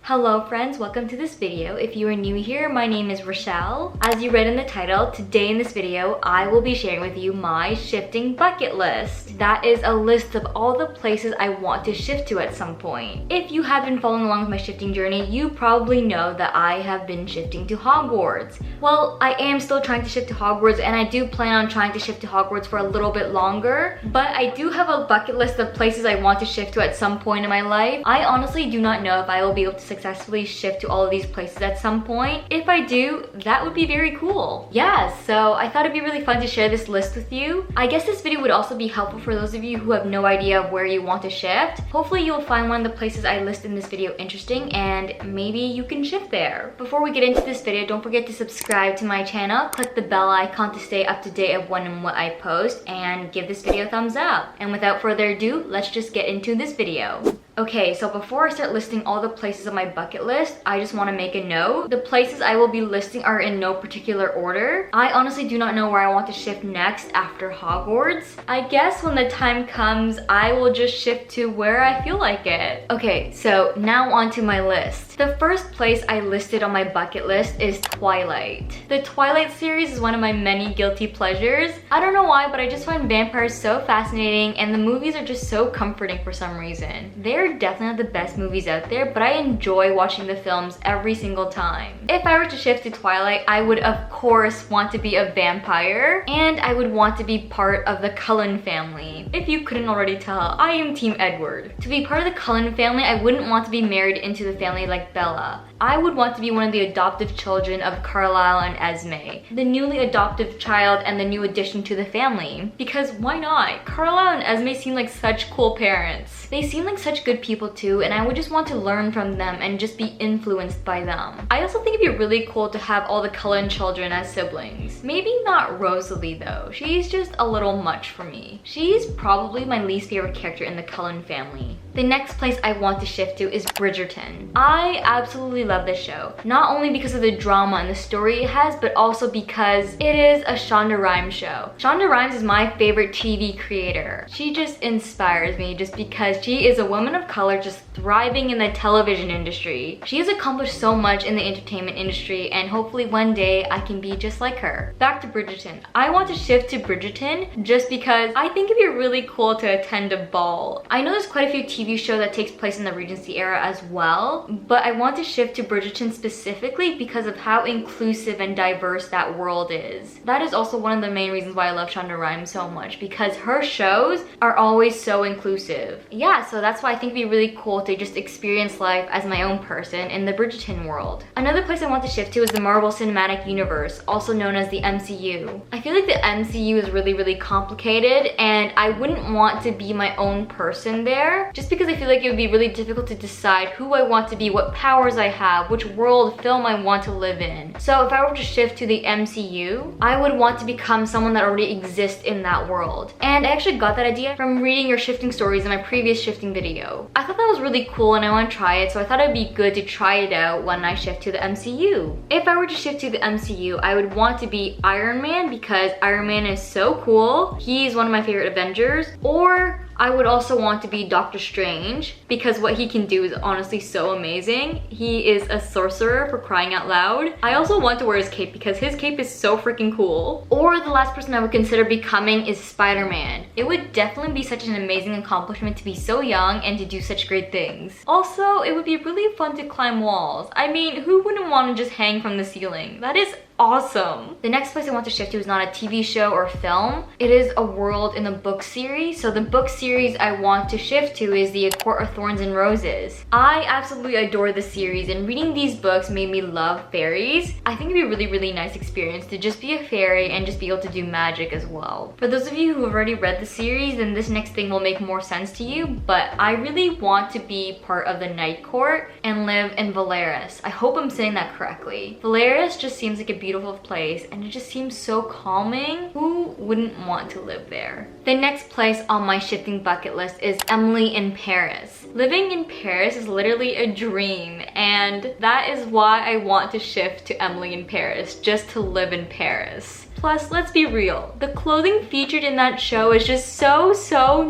Hello friends, welcome to this video. If you are new here, my name is Rachelle. As you read in the title, today in this video, I will be sharing with you my shifting bucket list. That is a list of all the places I want to shift to at some point. If you have been following along with my shifting journey, you probably know that I have been shifting to Hogwarts. Well, I am still trying to shift to Hogwarts, and I do plan on trying to shift to Hogwarts for a little bit longer, but I do have a bucket list of places I want to shift to at some point in my life. I honestly do not know if I will be able to successfully shift to all of these places at some point. If I do, that would be very cool. Yeah, so I thought it'd be really fun to share this list with you. I guess this video would also be helpful for those of you who have no idea of where you want to shift. Hopefully you'll find one of the places I list in this video interesting and maybe you can shift there. Before we get into this video, don't forget to subscribe to my channel, click the bell icon to stay up to date of when and what I post, and give this video a thumbs up. And without further ado, let's just get into this video. Okay, so before I start listing all the places on my bucket list, I just want to make a note. The places I will be listing are in no particular order. I honestly do not know where I want to shift next after Hogwarts. I guess when the time comes, I will just shift to where I feel like it. Okay, so now onto my list. The first place I listed on my bucket list is Twilight. The Twilight series is one of my many guilty pleasures. I don't know why, but I just find vampires so fascinating and the movies are just so comforting for some reason. They're definitely not the best movies out there, but I enjoy watching the films every single time. If I were to shift to Twilight, I would of course want to be a vampire, and I would want to be part of the Cullen family. If you couldn't already tell, I am Team Edward. To be part of the Cullen family, I wouldn't want to be married into the family like Bella. I would want to be one of the adoptive children of Carlisle and Esme, the newly adoptive child and the new addition to the family. Because why not? Carlisle and Esme seem like such cool parents. They seem like such good people too, and I would just want to learn from them and just be influenced by them. I also think it'd be really cool to have all the Cullen children as siblings. Maybe not Rosalie though. She's just a little much for me. She's probably my least favorite character in the Cullen family. The next place I want to shift to is Bridgerton. I absolutely love this show. Not only because of the drama and the story it has, but also because it is a Shonda Rhimes show. Shonda Rhimes is my favorite TV creator. She just inspires me just because she is a woman of color just thriving in the television industry. She has accomplished so much in the entertainment industry, and hopefully one day I can be just like her. Back to Bridgerton. I want to shift to Bridgerton just because I think it'd be really cool to attend a ball. I know there's quite a few TV shows that takes place in the Regency era as well, but I want to shift to Bridgerton specifically because of how inclusive and diverse that world is. That is also one of the main reasons why I love Shonda Rhimes so much, because her shows are always so inclusive. Yeah, so that's why I think it'd be really cool to just experience life as my own person in the Bridgerton world. Another place I want to shift to is the Marvel Cinematic Universe, also known as the MCU. I feel like the MCU is really complicated, and I wouldn't want to be my own person there, just because I feel like it would be really difficult to decide who I want to be, what powers I have, which world film I want to live in. So if I were to shift to the MCU, I would want to become someone that already exists in that world. And I actually got that idea from reading your shifting stories in my previous shifting video. I thought that was really cool and I want to try it, so I thought it'd be good to try it out when I shift to the MCU. If I were to shift to the MCU, I would want to be Iron Man because Iron Man is so cool. He's one of my favorite Avengers. Or I would also want to be Doctor Strange because what he can do is honestly so amazing. He is a sorcerer, for crying out loud. I also want to wear his cape because his cape is so freaking cool. Or the last person I would consider becoming is Spider-Man. It would definitely be such an amazing accomplishment to be so young and to do such great things. Also, it would be really fun to climb walls. I mean, who wouldn't want to just hang from the ceiling? That is awesome. The next place I want to shift to is not a TV show or film. It is a world in the book series. So the book series I want to shift to is the A Court of Thorns and Roses. I absolutely adore the series, and reading these books made me love fairies. I think it'd be a really nice experience to just be a fairy and just be able to do magic as well. For those of you who have already read the series, then this next thing will make more sense to you, but I really want to be part of the Night Court and live in Valeris. I hope I'm saying that correctly. Valeris just seems like a beautiful place and it just seems so calming. Who wouldn't want to live there? The next place on my shifting bucket list is Emily in Paris. Living in Paris is literally a dream, and that is why I want to shift to Emily in Paris, just to live in Paris. Plus, let's be real, the clothing featured in that show is just so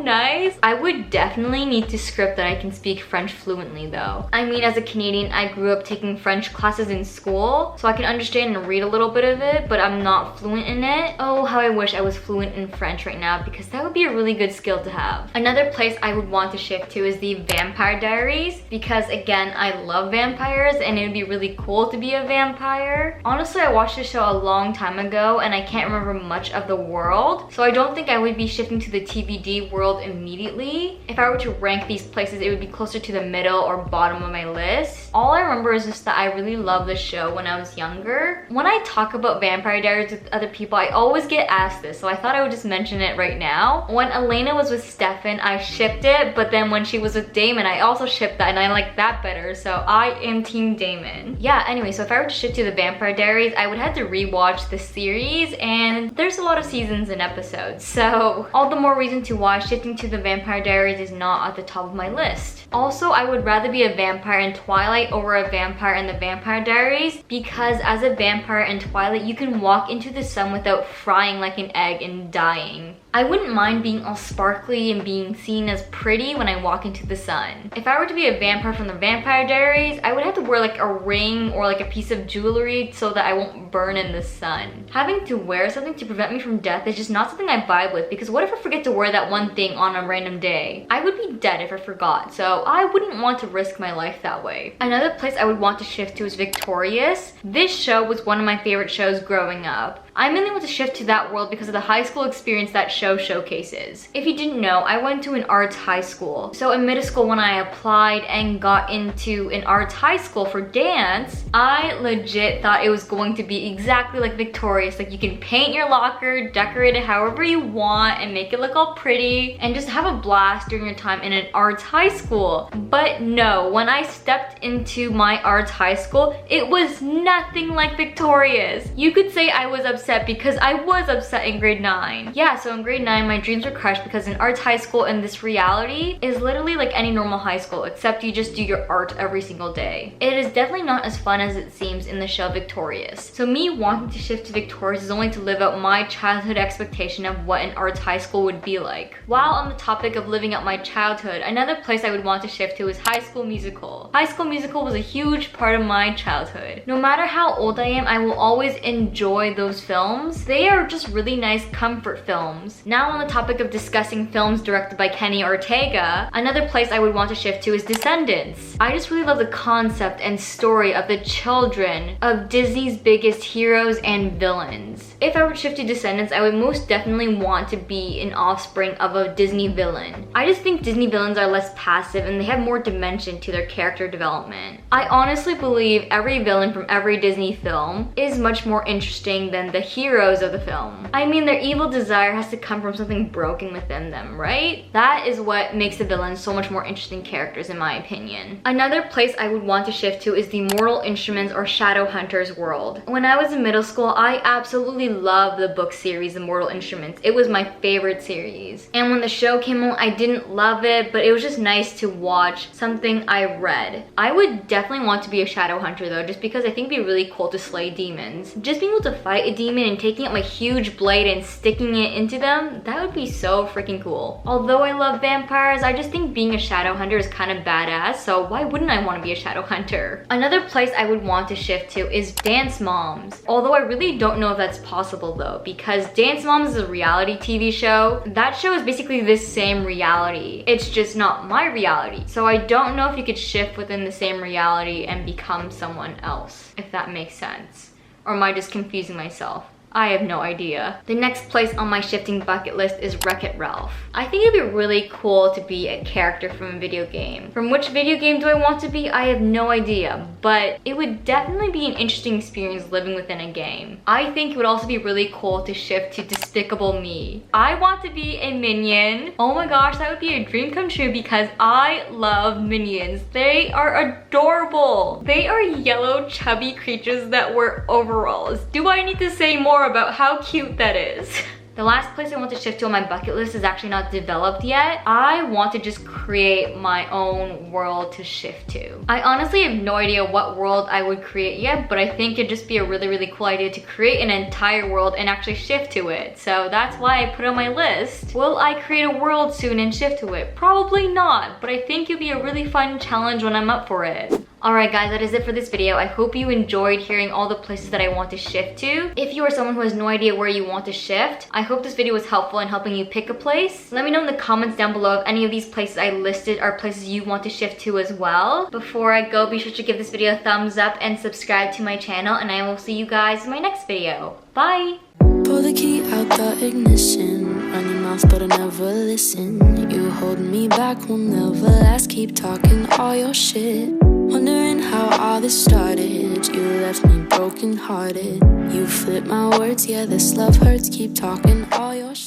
nice. I would definitely need to script that I can speak French fluently though. I mean, as a Canadian, I grew up taking French classes in school, so I can understand and read a little bit of it, but I'm not fluent in it. Oh, how I wish I was fluent in French right now, because that would be a really good skill to have. Another place I would want to shift to is the Vampire Diaries, because again, I love vampires and it would be really cool to be a vampire. Honestly, I watched this show a long time ago and I can't remember much of the world, so I don't think I would be shifting to the TBD world immediately. If I were to rank these places, it would be closer to the middle or bottom of my list. All I remember is just that I really loved the show when I was younger. When I talk about Vampire Diaries with other people, I always get asked this, so I thought I would just mention it right now. When Elena was with Stefan, I shipped it, but then when she was with Damon, I also shipped that and I like that better, so I am team Damon. Yeah, anyway, so if I were to shift to the Vampire Diaries, I would have to rewatch the series, and there's a lot of seasons and episodes, so all the more reason to why shifting to the Vampire Diaries is not at the top of my list. Also, I would rather be a vampire in Twilight over a vampire in the Vampire Diaries, because as a vampire in Twilight, you can walk into the sun without frying like an egg and dying. I wouldn't mind being all sparkly and being seen as pretty when I walk into the sun. If I were to be a vampire from the Vampire Diaries, I would have to wear like a ring or like a piece of jewelry so that I won't burn in the sun. Having to wear something to prevent me from death is just not something I vibe with, because what if I forget to wear that one thing on a random day? I would be dead if I forgot, so I wouldn't want to risk my life that way. Another place I would want to shift to is Victorious. This show was one of my favorite shows growing up. I mainly want to shift to that world because of the high school experience that show showcases. If you didn't know, I went to an arts high school. So in middle school, when I applied and got into an arts high school for dance, I legit thought it was going to be exactly like Victorious. Like, you can paint your locker, decorate it however you want, and make it look all pretty, and just have a blast during your time in an arts high school. But no, when I stepped into my arts high school, it was nothing like Victorious. You could say I was upset because I was upset in grade 9. Yeah, so in grade 9, my dreams were crushed because in arts high school and this reality is literally like any normal high school, except you just do your art every single day. It is definitely not as fun as it seems in the show Victorious. So me wanting to shift to Victorious is only to live out my childhood expectation of what an arts high school would be like. While on the topic of living out my childhood, another place I would want to shift to is High School Musical. High School Musical was a huge part of my childhood. No matter how old I am, I will always enjoy those films. They are just really nice comfort films. Now on the topic of discussing films directed by Kenny Ortega, another place I would want to shift to is Descendants. I just really love the concept and story of the children of Disney's biggest heroes and villains. If I were to shift to Descendants, I would most definitely want to be an offspring of a Disney villain. I just think Disney villains are less passive and they have more dimension to their character development. I honestly believe every villain from every Disney film is much more interesting than the heroes of the film. I mean, their evil desire has to come from something broken within them, right? That is what makes the villains so much more interesting characters, in my opinion. Another place I would want to shift to is the Mortal Instruments or Shadowhunters world. When I was in middle school, I absolutely loved the book series, The Mortal Instruments. It was my favorite series. And when the show came out, I didn't love it, but it was just nice to watch something I read. I would definitely want to be a Shadowhunter though, just because I think it'd be really cool to slay demons. Just being able to fight a demon and taking out my huge blade and sticking it into them, that would be so freaking cool. Although I love vampires, I just think being a shadow hunter is kind of badass, so why wouldn't I want to be a shadow hunter? Another place I would want to shift to is Dance Moms. Although I really don't know if that's possible though, because Dance Moms is a reality TV show. That show is basically this same reality. It's just not my reality. So I don't know if you could shift within the same reality and become someone else, if that makes sense. Or am I just confusing myself? I have no idea. The next place on my shifting bucket list is WreckIt Ralph. I think it'd be really cool to be a character from a video game. From which video game do I want to be? I have no idea, but it would definitely be an interesting experience living within a game. I think it would also be really cool to shift to Despicable Me. I want to be a minion. Oh my gosh, that would be a dream come true because I love minions. They are adorable. They are yellow, chubby creatures that wear overalls. Do I need to say more about how cute that is? The last place I want to shift to on my bucket list is actually not developed yet. I want to just create my own world to shift to. I honestly have no idea what world I would create yet, but I think it'd just be a really cool idea to create an entire world and actually shift to it. So that's why I put it on my list. Will I create a world soon and shift to it? Probably not, but I think it'd be a really fun challenge when I'm up for it. Alright guys, that is it for this video. I hope you enjoyed hearing all the places that I want to shift to. If you are someone who has no idea where you want to shift, I hope this video was helpful in helping you pick a place. Let me know in the comments down below if any of these places I listed are places you want to shift to as well. Before I go, be sure to give this video a thumbs up and subscribe to my channel, and I will see you guys in my next video. Bye! Pull the key out the ignition. Run your mouth but I never listen. You hold me back, will never last. Keep talking all your shit. Wondering how all this started. You left me broken hearted. You flip my words, yeah, this love hurts. Keep talking all your shit.